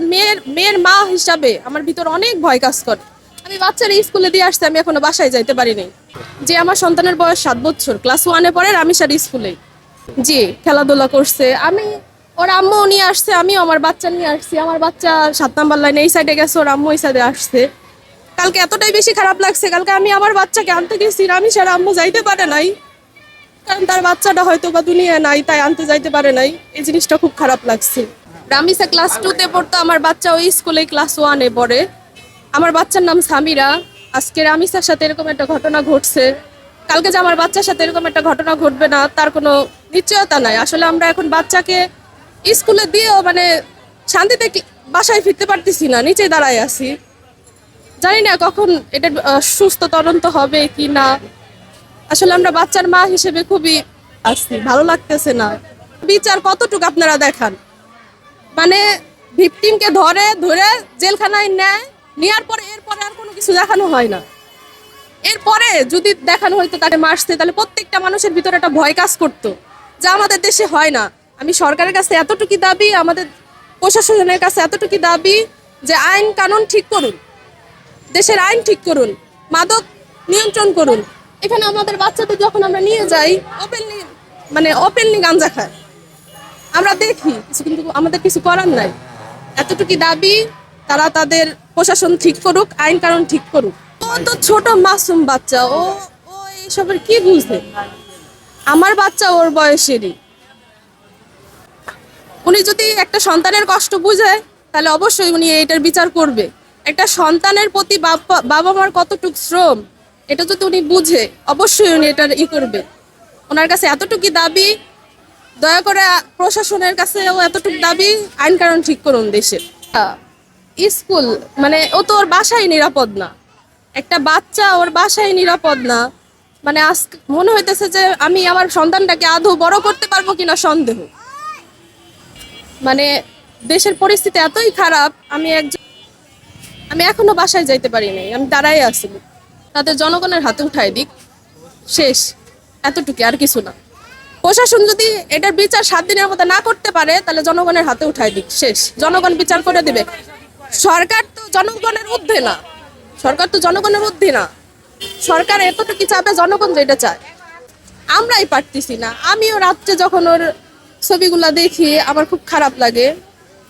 একজন মেয়ের মা হিসাবে আমার ভিতর অনেক ভয় কাজ করে। আমি বাচ্চারা স্কুলে দিয়ে আসছি, আমি এখনো বাসায় যাইতে পারিনি। যে আমার সন্তানের বয়স 7 বছর, ক্লাস 1-এ পড়ে, রামিসার স্কুলে। জি, খেলাধুলা করছে। ওর আম্মু নিয়ে আসছে, আমিও আমার বাচ্চা নিয়ে আসছি। আমার বাচ্চা 7 নাম্বার লাইনে এই সাইডে গেছে, ওর আম্মু এই সাইডে আসছে। কালকে এতটাই বেশি খারাপ লাগছে, কালকে আমি আমার বাচ্চাকে আনতে গেছি, রামিসার আম্মু যাইতে পারে নাই, কারণ তার বাচ্চাটা হয়তো বা দুনিয়ায় নাই, তাই আনতে যাইতে পারে নাই। এই জিনিসটা খুব খারাপ লাগছে। রামিসা ক্লাস 2-তে পড়তো, আমার বাচ্চা ওই স্কুলে ক্লাস 1-এ পড়ে। আমার বাচ্চার নাম সামিরা। আজকে রামিসার সাথে এরকম একটা ঘটনা ঘটছে, কালকে যে আমার বাচ্চার সাথে এরকম একটা ঘটনা ঘটবে না তার কোনো নিশ্চয়তা নাই। আসলে আমরা এখন বাচ্চাকে স্কুলে দিয়েও মানে শান্তিতে বাসায় ফিরতে পারতেছি না, নিচে দাঁড়ায় আছি। জানি না কখন এটা সুস্থ তদন্ত হবে কি না। আসলে আমরা বাচ্চার মা হিসেবে খুবই আছি, ভালো লাগতেছে না। বিচার কতটুকু আপনারা দেখান, মানে ভিকটিমকে ধরে ধরে জেলখানায় নেয়ার পরে এরপরে আর কোনো কিছু দেখানো হয় না। এরপরে যদি দেখানো হয়তো তাকে মারছে, তাহলে প্রত্যেকটা মানুষের ভিতরে একটা ভয় কাজ করতো, যা আমাদের দেশে হয় না। আমি সরকারের কাছে এতটুকু দাবি, আমাদের প্রশাসনের কাছে এতটুকু দাবি যে আইন কানুন ঠিক করুন, দেশের আইন ঠিক করুন, মাদক নিয়ন্ত্রণ করুন। এখানে আমাদের বাচ্চাদের যখন আমরা নিয়ে যাই ওপেনলি গাঞ্জা খায়, আমরা দেখি কিছু, কিন্তু আমাদের কিছু করার নাই। এতটুকু দাবি, তারা তাদের প্রশাসন ঠিক করুক, আইন কানুন ঠিক করুক। ও তো ছোট মাসুম বাচ্চা, ও এইসবের কি বুঝে? আমার বাচ্চা ওর বয়সেরই। উনি যদি একটা সন্তানের কষ্ট বুঝে, তাহলে অবশ্যই উনি এটার বিচার করবে। একটা সন্তানের প্রতি বাবা মার কতটুকু শ্রম, এটা যদি উনি বুঝে, অবশ্যই উনি এটার করবে। ওনার কাছে এতটুকু দাবি, দয়া করে প্রশাসনের কাছেও এতটুকু দাবি, আইন কানুন ঠিক করুন দেশের। স্কুল মানে ও তো ওর বাসায় নিরাপদ না, একটা বাচ্চা ওর বাসায় নিরাপদ না। মানে আজ মনে হইতেছে যে আমি আমার সন্তানটাকে আদৌ বড় করতে পারবো কিনা সন্দেহ। মানে দেশের পরিস্থিতি এতই খারাপ, আমি এখনো বাসায় যাইতে পারি নাই, আমি দাঁড়াই আছি। তাদের জনগণের হাতে উঠাই দিক, শেষ, এতটুকু, আর কিছু না। প্রশাসন যদি এটার বিচার 7 দিনের মধ্যে না করতে পারে, তাহলে জনগণের হাতে উঠাই দিক, শেষ, জনগণ বিচার করে দেবে। সরকার তো জনগণের ঊর্ধ্বে না, সরকার এতটুকু চাবে, জনগণ যেটা চায়। আমরাই পারতেছি না। আমিও রাত্রে যখন ওর ছবিগুলা দেখি আমার খুব খারাপ লাগে।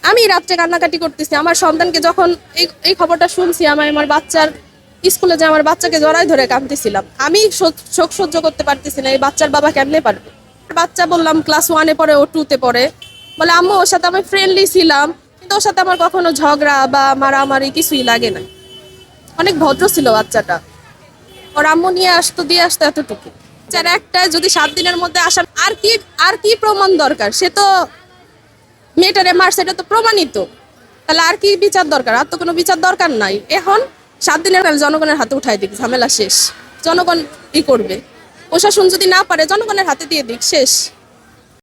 আমি রাত্রে কান্নাকাটি করতেছি। আমার সন্তানকে যখন এই খবরটা শুনছি, আমার বাচ্চার স্কুলে যে আমার বাচ্চাকে জড়াই ধরে কাঁদতেছিলাম। আমি শোক সহ্য করতে পারতেছি না, এই বাচ্চার বাবা কেমনে পারবে? বাচ্চা বললাম ক্লাস 1-এ পড়ে, ও 2-তে পড়ে। বলে আম্মু ওর সাথে আমি ফ্রেন্ডলি ছিলাম, কিন্তু ওর সাথে আমার কখনো ঝগড়া বা মারামারি কিছুই লাগে না। অনেক ভদ্র ছিল বাচ্চাটা। ওর আম্মু দিয়ে আসতো এতটুকু। যার একটা যদি 7 দিনের মধ্যে আসার, আর কি প্রমাণ দরকার? সে তো মেয়েটারে মারছে, এটা তো প্রমাণিত। তাহলে আর কি বিচার দরকার? আর তো কোনো বিচার দরকার নাই। এখন 7 দিনের জনগণের হাতে উঠাই দিক, ঝামেলা শেষ। জনগণ করবে। প্রশাসন যদি না পারে, জনগণের হাতে দিয়ে দিক, শেষ।